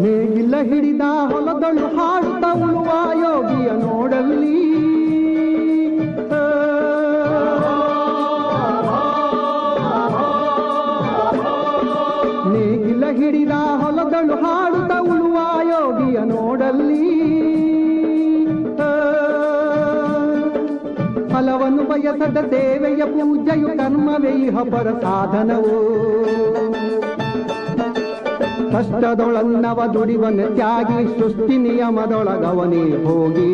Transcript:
ನೇಗಿಲ ಹಿಡಿದ ಹೊಲದಳು ಹಾಡುತ್ತ ಉಳುವ ಯೋಗಿಯ ನೋಡಲ್ಲಿ ನೇಗಿಲ ಹಿಡಿದ ಹೊಲದಳು ಹಾಡುತ್ತ ಉಳುವ ಯೋಗಿಯ ನೋಡಲ್ಲಿ ಫಲವನ್ನು ಬಯಸದ ಸೇವೆಯ ಪೂಜೆಯು ಕರ್ಮವೇ ಇಹಪರ ಸಾಧನವು ಕಷ್ಟದೊಳನ್ನವ ದುಡಿವನ ತ್ಯಾಗಿ ಸೃಷ್ಟಿ ನಿಯಮದೊಳಗವನೇ ಹೋಗಿ